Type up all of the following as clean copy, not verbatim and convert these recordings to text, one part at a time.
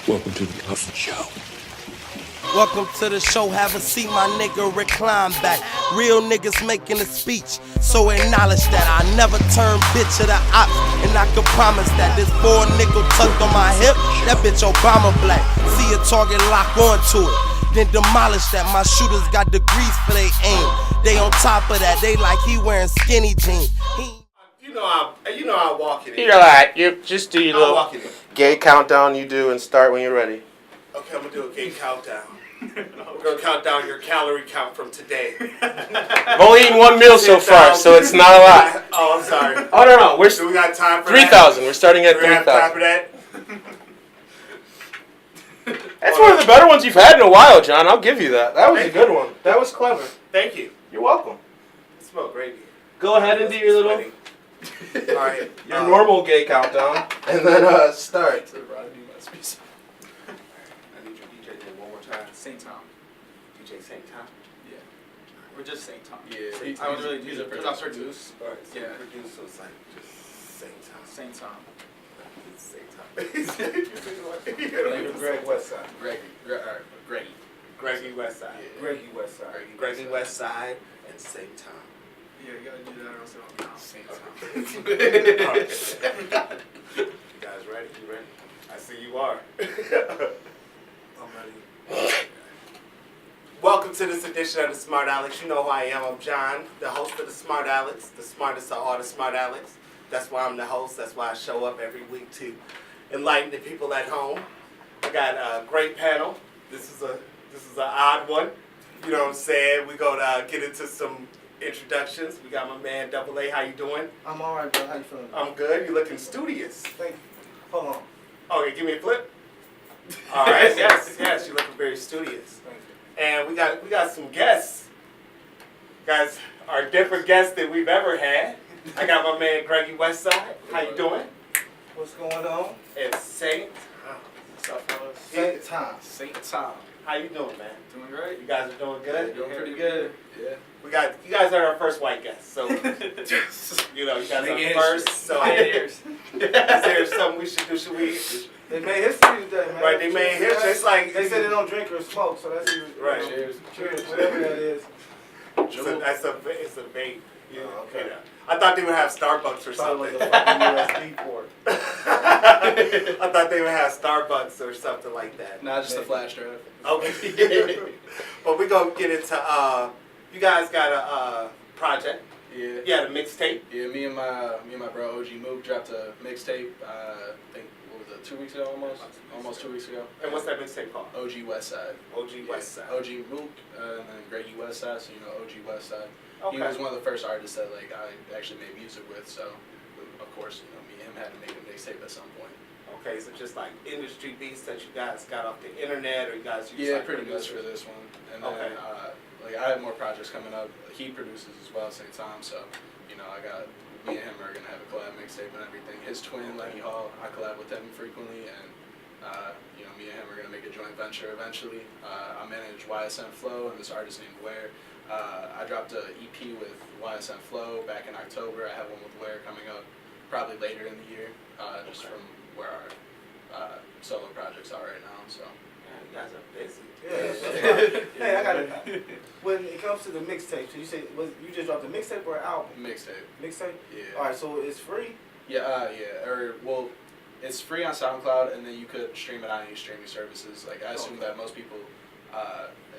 Welcome to the Puffin Show. Welcome to the show, have a seat, my nigga, recline back. Real niggas making a speech, so acknowledge that I never turn bitch to the ops, and I can promise that this 4 nickel tucked on my hip, that bitch Obama black. See a target, lock onto it, then demolish that. My shooters got degrees for they aim. They on top of that, they like he wearing skinny jeans. You know I walk it in. You're alright. You just do your I'll little walk it in. gate countdown you do and start when you're ready. Okay, I'm gonna do a gate countdown. We're gonna count down your calorie count from today. I've only eaten 1 meal so far, so it's not a lot. Oh, I'm sorry. Oh no, we're Do we got time for that? 3,000. We're starting at Do we have time for 3,000. that? That's one of the better ones you've had in a while, John. I'll give you that. That was a good one. That was clever. Thank you. You're welcome. It smells great. Go ahead and do your little All right. your normal gate countdown, and then start. I need your DJ to one more time. St. Tom. DJ St. Tom. Yeah. We're just St. Tom. Yeah. I was really use it because I produce. All right. So Yeah. produce, so it's like just St. Tom. St. Tom. St. Tom. Greg Westside. Greggy. Greggy Westside. Greggy Westside. Greggy Westside and St. Tom. Yeah, you gotta do that or else I don't St. Tom. All right. You guys ready? You ready? I see you are. I'm ready. Welcome to this edition of the Smartalecs. You know who I am. I'm John, the host of the Smartalecs, the smartest of all the Smartalecs. That's why I'm the host. That's why I show up every week to enlighten the people at home. I got a great panel. This is an odd one. You know what I'm saying? We're gonna get into some introductions. We got my man Double A. How you doing? I'm alright, bro. How you feeling? I'm good. You looking studious. Thank you. Hold on. Okay, give me a flip. All right. Yes. You're looking very studious. Thank you. And we got some guests. Guys are different guests than we've ever had. I got my man Greggy Westside. How you doing? What's going on? And Saint. What's up, fellas? St. Tom. St. Tom. How you doing, man? Doing great. You guys are doing good? Doing pretty good. Yeah. You guys are our first white guests, so you know you guys are first. So is there something we should do? Should we? They made history today, man. Right, they made history. It's like they said they don't drink or smoke, so that's even, right. Cheers. Cheers. Whatever that is. It's a vape. Yeah. Oh, okay. I thought they would have Starbucks or Probably something. like a fucking USB port. I thought they would have Starbucks or something like that. Nah, just a flash drive. Okay. Well, we're going to get into, you guys got a project. Yeah. You had a mixtape. Yeah, me and my bro OG Mook dropped a mixtape. I think what was it, 2 weeks ago almost 2 weeks ago. And what's that mixtape called? OG Westside. OG Westside. OG Mook and then Greggy Westside, so you know OG Westside. Okay. He was one of the first artists that like I actually made music with, so of course you know me and him had to make a mixtape at some point. Okay, so just like industry beats that you guys got off the internet, or you guys use Yeah, like pretty much producers? for this one. And then Okay. like I have more projects coming up. He produces as well at the same time, so you know I got me and him are gonna have a collab mixtape and everything. His twin Lenny Hall, I collab with him frequently, and you know me and him are gonna make a joint venture eventually. I manage YSN Flow and this artist named Ware. I dropped an EP with YSN Flow back in October. I have one with Ware coming up probably later in the year, just from where our solo projects are right now. So. Man, you guys are busy. Yeah. Hey, I got it. When it comes to the mixtape, so you say you just dropped a mixtape or an album? Mixtape. Mixtape? Yeah. Alright, so it's free? Yeah, well, it's free on SoundCloud, and then you could stream it on any streaming services. Like, I assume that most people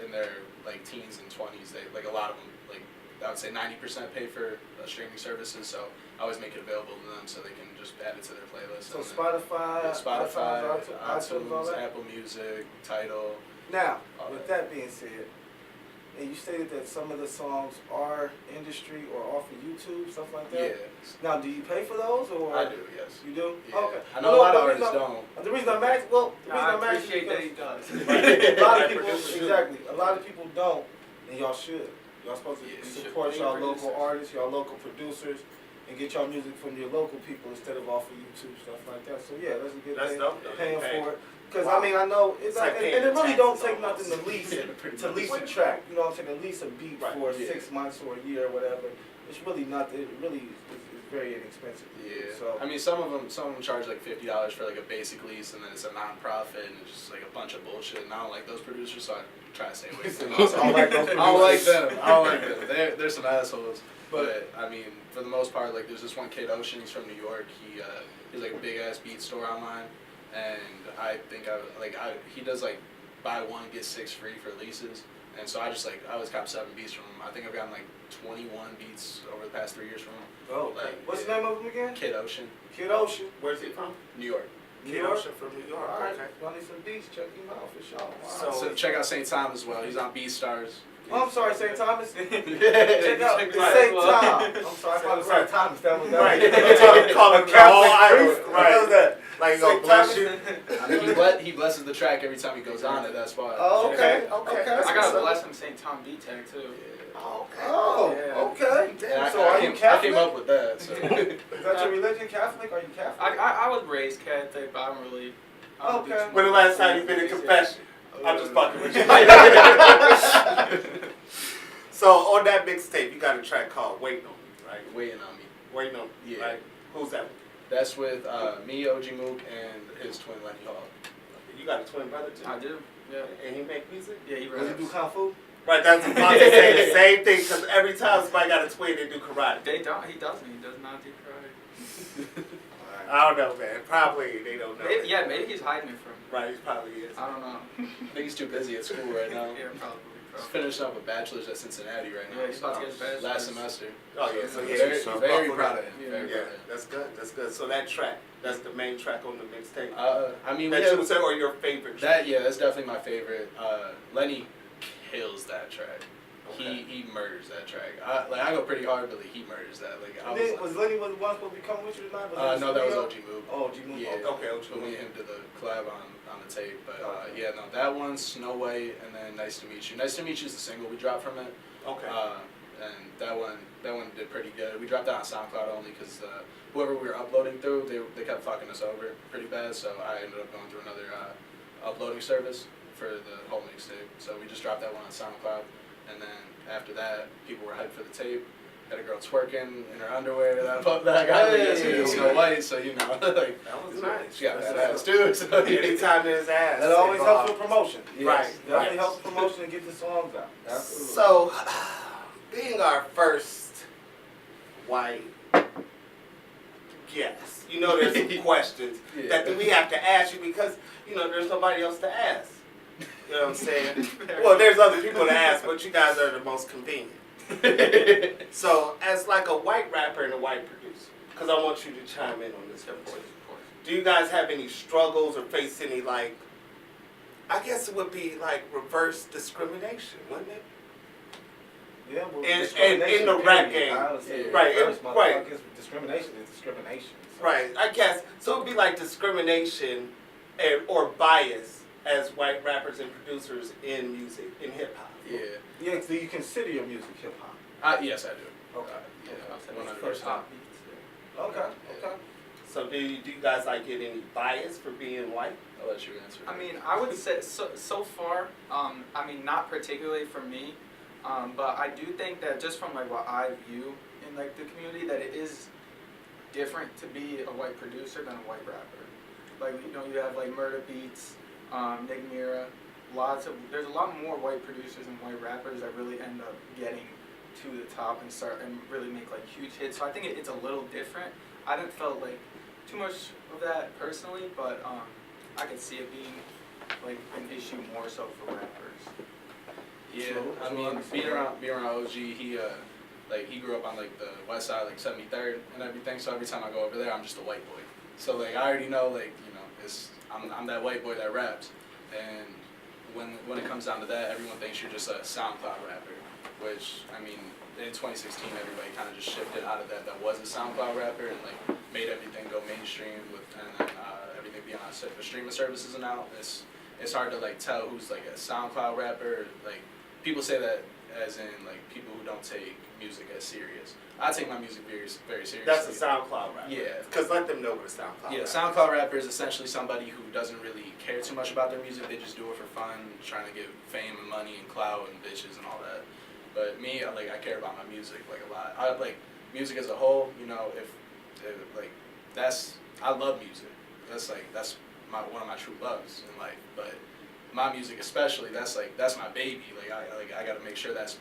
in their, like, teens and 20s, they, like, a lot of them, like, I would say 90% pay for streaming services, so I always make it available to them so they can just add it to their playlist. So and Spotify, then, Spotify, iTunes, all that? Apple Music, Tidal. Now, all with that being said, and you stated that some of the songs are industry or off of YouTube, stuff like that? Yeah. Now, do you pay for those? Or I do, yes. You do? Yeah. Okay. I know a lot of the reason artists I'm- don't. The reason I'm asking, I appreciate that he does. a lot of people, exactly. A lot of people don't, and y'all should. Y'all supposed to Yeah, you support should. y'all local artists, y'all local producers, and get y'all music from your local people instead of off of YouTube, stuff like that. So yeah, that's a good That's thing. dope, though. Paying Pay. for it. Because Wow. I mean, I know it's It's like like, paying and it your really don't taxes take nothing almost. to lease Pretty to much. lease a track. You know what I'm saying? To lease a beat Right. for Yeah. 6 months or a year or whatever. It's really not. It really is very inexpensive. Yeah. So I mean, some of them charge like $50 for like a basic lease, and then it's a non-profit, and it's just like a bunch of bullshit. And I don't like those producers, so I try to stay away from them. I don't like those I don't like producers. them. I don't like them. They're some assholes. But I mean, for the most part, like there's this one kid, Ocean. He's from New York. He's like a big ass beat store online, and I think he does like buy one get 6 free for leases. And so I always cop 7 beats from him. I think I've gotten like 21 beats over the past 3 years from him. Oh, okay. What's the name of him again? Kid Ocean. Kid Ocean. Where's he from? New York. Kid Ocean from New York. All right. Okay. Running some beats. Check him out for sure. So- So check out St. Tom as well. He's on BeatStars. Oh, I'm sorry, St. Thomas. Check out Check St. it out. Tom. I'm sorry, I called him St. Thomas. That was Right. that. Call him the whole island. Right. What was that? Like, St. bless you. I mean, he blesses the track every time he goes on it. That's why. Oh, okay. Okay. Okay. I got a bless from St. Tom beat tag too. Oh, okay. Oh, Yeah. okay. And So are you I Catholic? came up with that. So. Is that your religion, Catholic? Are you Catholic? I was raised Catholic, but I don't really. I don't do Okay. too much When the last time you with been in music. confession? I'm just fucking with you. So on that mixtape, you got a track called "Waiting on Me," right? Waiting on me. Waiting on Me. Yeah. Right? Who's that? That's with me, OG Mook, and his twin Lenny Hall. You got a twin brother too. I do. Yeah. And he make music. Yeah, he Does he raps. do kung fu? Right. That's about to say the same thing because every time somebody got a twin, they do karate. They don't. He doesn't. He does not do karate. I don't know, man. Probably they don't know. Maybe, yeah, maybe he's hiding it from me. Right. He probably is. I don't know. I think he's too busy at school right now. Yeah, probably. He's finishing up a bachelor's at Cincinnati right now. Yeah, he's about to get his bachelor's. Last semester. Oh yeah. So yeah. Very, so very buckle proud up. of him. Yeah. Very Yeah, proud of him. that's good. That's good. So that track, that's the main track on the mixtape. I mean, That we you have, would say, or your favorite track? that's definitely my favorite. Lenny kills that track. Okay. He murders that track. I go pretty hard, but he murders that. Was Lenny the one supposed to be coming with you tonight? Was No, that was OG Mook. Oh, OG Mook. Yeah. Okay, So me and him did the collab on the tape. But Okay. yeah, no, that one, Snow White, and then Nice to Meet You. Nice to Meet You is the single we dropped from it. Okay. And that one did pretty good. We dropped that on SoundCloud only because whoever we were uploading through, they kept fucking us over pretty bad. So I ended up going through another uploading service for the whole mixtape. So we just dropped that one on SoundCloud. And then after that, people were hyped for the tape. Had a girl twerking in her underwear that I got yesterday, Snow White. So you know, like That was nice. she got That's that ass too. So, Anytime there's ass. That always helps involved. with promotion. Right, Definitely right. helps with promotion and get the songs out. Absolutely. So, being our first white guest, you know, there's some questions Yeah. that we have to ask you because, you know, there's nobody else to ask. You know what I'm saying? Well, there's other people to ask, but you guys are the most convenient. So, as like a white rapper and a white producer, because I want you to chime in on this. Of course, of course. Do you guys have any struggles or face any, like, I guess it would be like reverse discrimination, wouldn't it? Yeah, well, in discrimination, the rap period. game. I would say Right, reverse, right. motherfuckers, discrimination is discrimination. So. Right, I guess. So it would be like discrimination or bias as white rappers and producers in music, in hip hop. yeah. Yeah, do you consider your music hip hop? Yes, I do. Okay. Yeah, I'll say 100%. first top beats. Okay, okay. So do you guys like get any bias for being white? I'll let you answer. I mean, I would say so far. I mean, not particularly for me, but I do think that just from like what I view in like the community, that it is different to be a white producer than a white rapper. Like you have like Murder Beats, Nick Mira, there's a lot more white producers and white rappers that really end up getting to the top and really make like huge hits. So I think it's a little different. I didn't felt like too much of that personally, but I could see it being like an issue more so for rappers. Yeah, True, I true, mean, understand. being around OG, he grew up on like the Westside, like 73rd and everything. So every time I go over there, I'm just a white boy. So like I already know, like I'm that white boy that raps. And when it comes down to that, everyone thinks you're just a SoundCloud rapper. Which I mean, in 2016, everybody kind of just shifted out of that was a SoundCloud rapper and like made everything go mainstream and then everything being on the streaming services and now it's hard to like tell who's like a SoundCloud rapper. Like people say that as in like people who don't take music as serious. I take my music very, very seriously. That's a SoundCloud rapper. Yeah. Because let them know what a SoundCloud Yeah, rapper is. SoundCloud rapper is essentially somebody who doesn't really care too much about their music. They just do it for fun, trying to get fame and money and clout and bitches and all that. But me, I care about my music like a lot. music as a whole, you know, if like I love music. That's one of my true loves in life. But my music especially, that's my baby. Like I gotta make sure that's